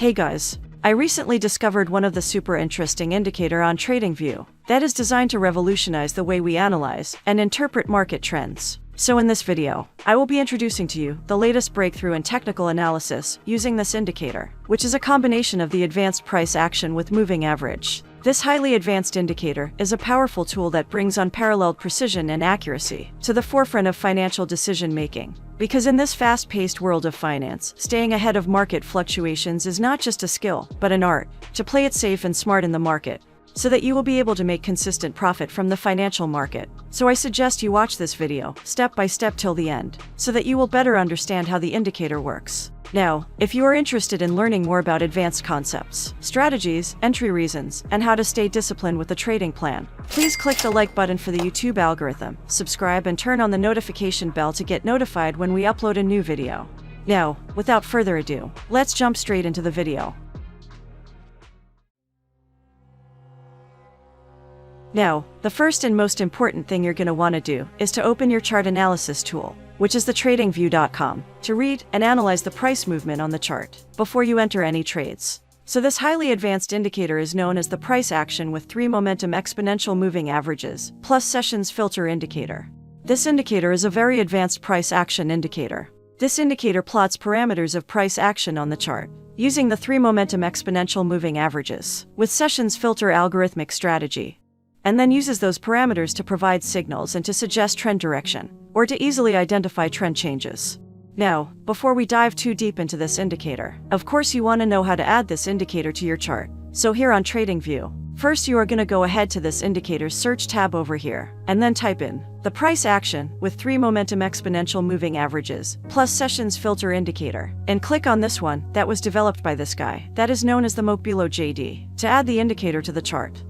Hey guys, I recently discovered one of the super interesting indicator on Tradingview that is designed to revolutionize the way we analyze and interpret market trends. So in this video, I will be introducing to you the latest breakthrough in technical analysis using this indicator, which is a combination of the advanced price action with moving average. This highly advanced indicator is a powerful tool that brings unparalleled precision and accuracy to the forefront of financial decision-making. Because in this fast-paced world of finance, staying ahead of market fluctuations is not just a skill, but an art, to play it safe and smart in the market, so that you will be able to make consistent profit from the financial market. So I suggest you watch this video, step by step till the end, so that you will better understand how the indicator works. Now, if you are interested in learning more about advanced concepts, strategies, entry reasons, and how to stay disciplined with the trading plan, please click the like button for the YouTube algorithm, subscribe and turn on the notification bell to get notified when we upload a new video. Now, without further ado, let's jump straight into the video. Now, the first and most important thing you're going to want to do is to open your chart analysis tool, which is the tradingview.com, to read and analyze the price movement on the chart before you enter any trades. So this highly advanced indicator is known as the price action with 3 momentum exponential moving averages plus sessions filter indicator. This indicator is a very advanced price action indicator. This indicator plots parameters of price action on the chart using the 3 momentum exponential moving averages with sessions filter algorithmic strategy, and then uses those parameters to provide signals and to suggest trend direction, or to easily identify trend changes. Now, before we dive too deep into this indicator, of course you want to know how to add this indicator to your chart. So here on TradingView, first you are going to go ahead to this indicator's search tab over here, and then type in the price action with 3 momentum exponential moving averages plus sessions filter indicator, and click on this one that was developed by this guy that is known as the Mokbilo JD to add the indicator to the chart.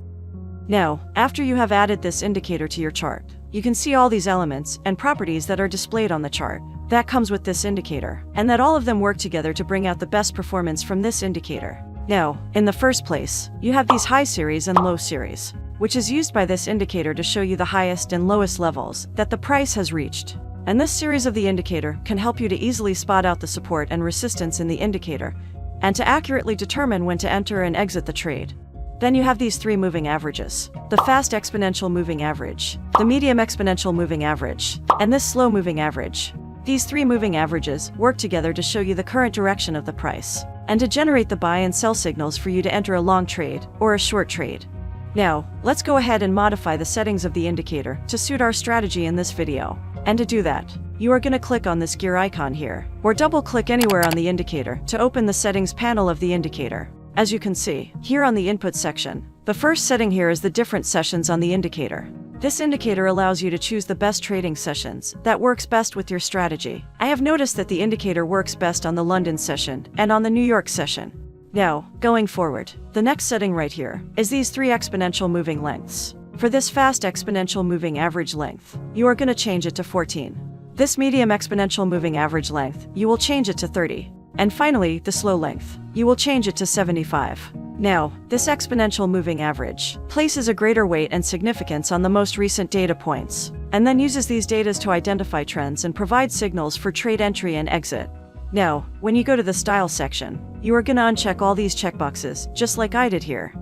Now, after you have added this indicator to your chart, you can see all these elements and properties that are displayed on the chart that comes with this indicator, and that all of them work together to bring out the best performance from this indicator. Now, in the first place, you have these high series and low series, which is used by this indicator to show you the highest and lowest levels that the price has reached. And this series of the indicator can help you to easily spot out the support and resistance in the indicator, and to accurately determine when to enter and exit the trade. Then you have these 3 moving averages: the fast exponential moving average, the medium exponential moving average, and this slow moving average. These 3 moving averages work together to show you the current direction of the price, and to generate the buy and sell signals for you to enter a long trade or a short trade. Now, let's go ahead and modify the settings of the indicator to suit our strategy in this video. And to do that, you are going to click on this gear icon here, or double-click anywhere on the indicator to open the settings panel of the indicator. As you can see, here on the input section, the first setting here is the different sessions on the indicator. This indicator allows you to choose the best trading sessions that works best with your strategy. I have noticed that the indicator works best on the London session and on the New York session. Now, going forward, the next setting right here is these 3 exponential moving lengths. For this fast exponential moving average length, you are going to change it to 14. This medium exponential moving average length, you will change it to 30. And finally, the slow length, you will change it to 75. Now, this exponential moving average places a greater weight and significance on the most recent data points, and then uses these data to identify trends and provide signals for trade entry and exit. Now, when you go to the style section, you are going to uncheck all these checkboxes, just like I did here.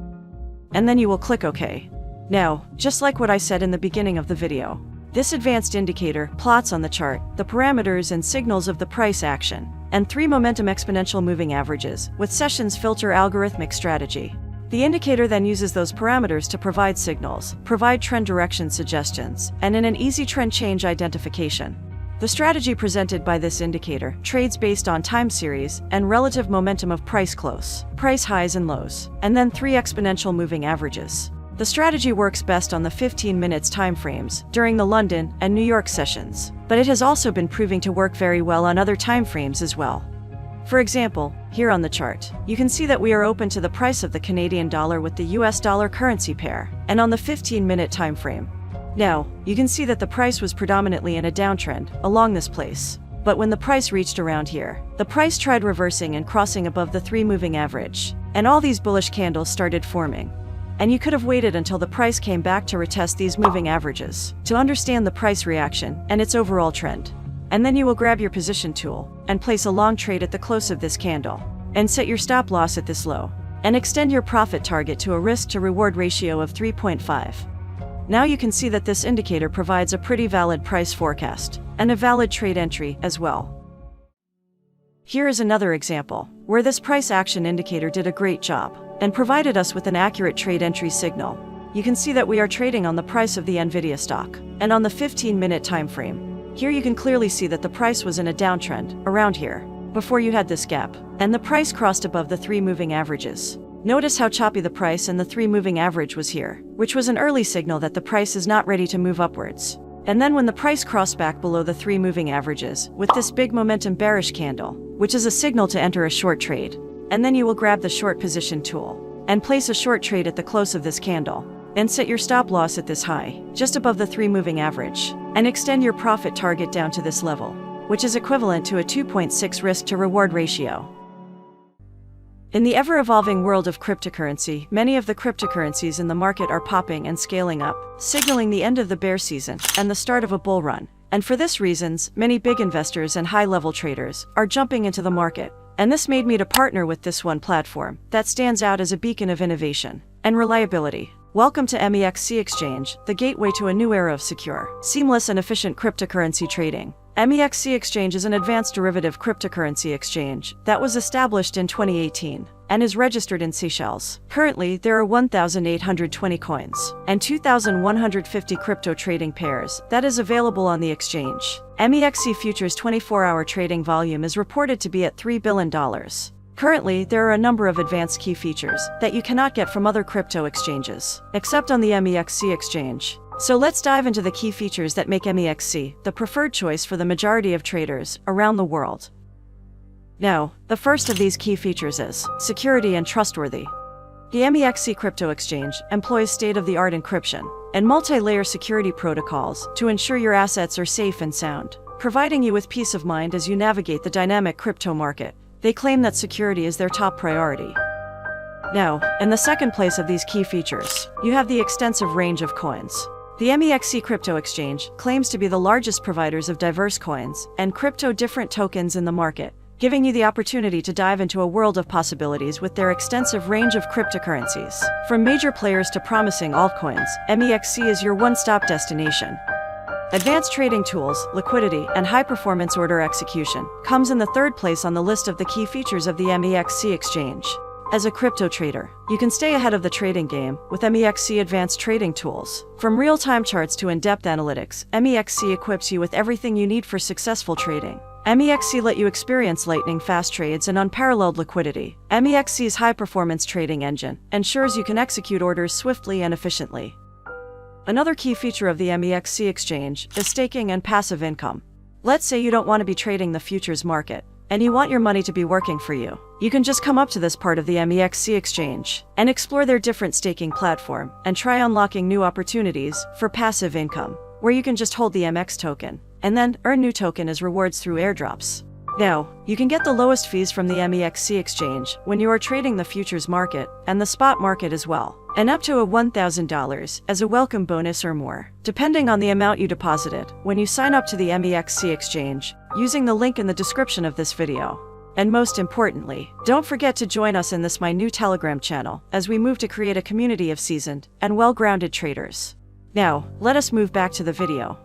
And then you will click OK. Now, just like what I said in the beginning of the video, this advanced indicator plots on the chart the parameters and signals of the price action and 3 momentum exponential moving averages with sessions filter algorithmic strategy. The indicator then uses those parameters to provide signals, provide trend direction suggestions, and in an easy trend change identification. The strategy presented by this indicator trades based on time series and relative momentum of price close, price highs and lows, and then 3 exponential moving averages. The strategy works best on the 15 minutes time frames during the London and New York sessions, but it has also been proving to work very well on other time frames as well. For example, here on the chart, you can see that we are open to the price of the Canadian dollar with the US dollar currency pair, and on the 15-minute time frame. Now, you can see that the price was predominantly in a downtrend along this place. But when the price reached around here, the price tried reversing and crossing above the 3 moving average, and all these bullish candles started forming. And you could have waited until the price came back to retest these moving averages to understand the price reaction and its overall trend. And then you will grab your position tool and place a long trade at the close of this candle. and set your stop loss at this low, and extend your profit target to a risk-to-reward ratio of 3.5. Now you can see that this indicator provides a pretty valid price forecast, and a valid trade entry as well. Here is another example, where this price action indicator did a great job, and provided us with an accurate trade entry signal. You can see that we are trading on the price of the Nvidia stock, and on the 15-minute time frame. Here you can clearly see that the price was in a downtrend, around here, before you had this gap, and the price crossed above the 3 moving averages. Notice how choppy the price and the 3 moving average was here, which was an early signal that the price is not ready to move upwards. And then when the price crossed back below the 3 moving averages, with this big momentum bearish candle, which is a signal to enter a short trade. And then you will grab the short position tool, and place a short trade at the close of this candle, and set your stop loss at this high, just above the 3 moving average, and extend your profit target down to this level, which is equivalent to a 2.6 risk-to-reward ratio. In the ever-evolving world of cryptocurrency, many of the cryptocurrencies in the market are popping and scaling up, signaling the end of the bear season and the start of a bull run. And for this reasons, many big investors and high-level traders are jumping into the market. And this made me to partner with this one platform that stands out as a beacon of innovation and reliability. Welcome to MXC Exchange, the gateway to a new era of secure, seamless and efficient cryptocurrency trading. MXC Exchange is an advanced derivative cryptocurrency exchange that was established in 2018 and is registered in Seychelles. Currently, there are 1,820 coins and 2,150 crypto trading pairs that is available on the exchange. MXC Futures 24-hour trading volume is reported to be at $3 billion. Currently, there are a number of advanced key features that you cannot get from other crypto exchanges, except on the MXC Exchange. So let's dive into the key features that make MXC the preferred choice for the majority of traders around the world. Now, the first of these key features is security and trustworthy. The MXC Crypto Exchange employs state-of-the-art encryption and multi-layer security protocols to ensure your assets are safe and sound, providing you with peace of mind as you navigate the dynamic crypto market. They claim that security is their top priority. Now, in the second place of these key features, you have the extensive range of coins. The MXC Crypto Exchange claims to be the largest providers of diverse coins and crypto different tokens in the market, giving you the opportunity to dive into a world of possibilities with their extensive range of cryptocurrencies. From major players to promising altcoins, MXC is your one-stop destination. Advanced trading tools, liquidity, and high-performance order execution comes in the third place on the list of the key features of the MXC Exchange. As a crypto trader, you can stay ahead of the trading game with MXC advanced trading tools. From real-time charts to in-depth analytics, MXC equips you with everything you need for successful trading. MXC let you experience lightning-fast trades and unparalleled liquidity. MXC's high-performance trading engine ensures you can execute orders swiftly and efficiently. Another key feature of the MXC Exchange is staking and passive income. Let's say you don't want to be trading the futures market, and you want your money to be working for you. You can just come up to this part of the MXC Exchange and explore their different staking platform and try unlocking new opportunities for passive income, where you can just hold the MX token and then earn new token as rewards through airdrops. Now, you can get the lowest fees from the MXC Exchange when you are trading the futures market and the spot market as well, and up to a $1,000 as a welcome bonus or more, depending on the amount you deposited when you sign up to the MXC Exchange using the link in the description of this video. And most importantly, don't forget to join us in this my new Telegram channel as we move to create a community of seasoned and well-grounded traders. Now, let us move back to the video.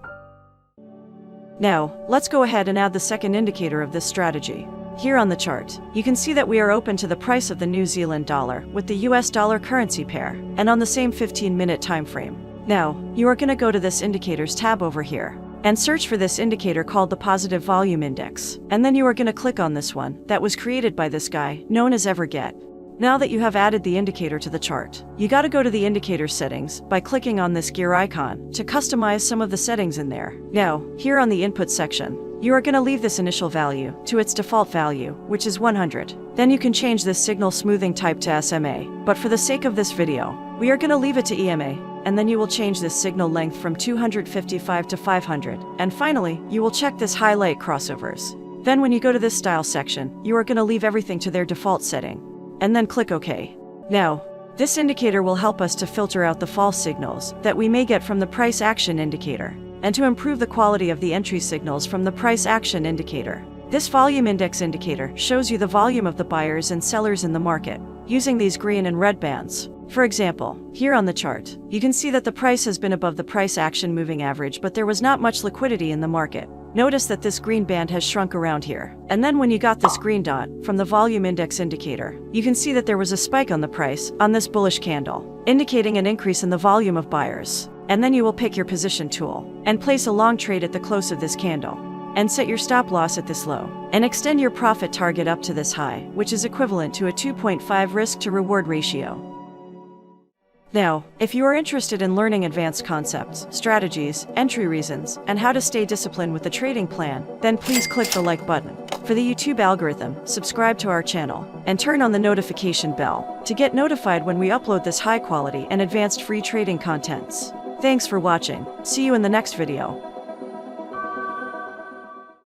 Now, let's go ahead and add the second indicator of this strategy. Here on the chart, you can see that we are open to the price of the New Zealand dollar with the US dollar currency pair, and on the same 15-minute time frame. Now, you are going to go to this indicators tab over here, and search for this indicator called the Positive Volume Index, and then you are going to click on this one that was created by this guy, known as Everget. Now that you have added the indicator to the chart, you gotta go to the indicator settings by clicking on this gear icon to customize some of the settings in there. Now, here on the input section, you are gonna leave this initial value to its default value, which is 100. Then you can change this signal smoothing type to SMA, but for the sake of this video, we are gonna leave it to EMA, and then you will change this signal length from 255 to 500. And finally, you will check this highlight crossovers. Then when you go to this style section, you are gonna leave everything to their default setting, and then click OK. Now, this indicator will help us to filter out the false signals that we may get from the price action indicator, and to improve the quality of the entry signals from the price action indicator. This volume index indicator shows you the volume of the buyers and sellers in the market, using these green and red bands. For example, here on the chart, you can see that the price has been above the price action moving average, but there was not much liquidity in the market. Notice that this green band has shrunk around here. And then when you got this green dot from the volume index indicator, you can see that there was a spike on the price on this bullish candle, indicating an increase in the volume of buyers. And then you will pick your position tool and place a long trade at the close of this candle, and set your stop loss at this low, and extend your profit target up to this high, which is equivalent to a 2.5 risk to reward ratio. Now, if you are interested in learning advanced concepts, strategies, entry reasons, and how to stay disciplined with the trading plan, then please click the like button. For the YouTube algorithm, subscribe to our channel, and turn on the notification bell to get notified when we upload this high quality and advanced free trading contents. Thanks for watching. See you in the next video.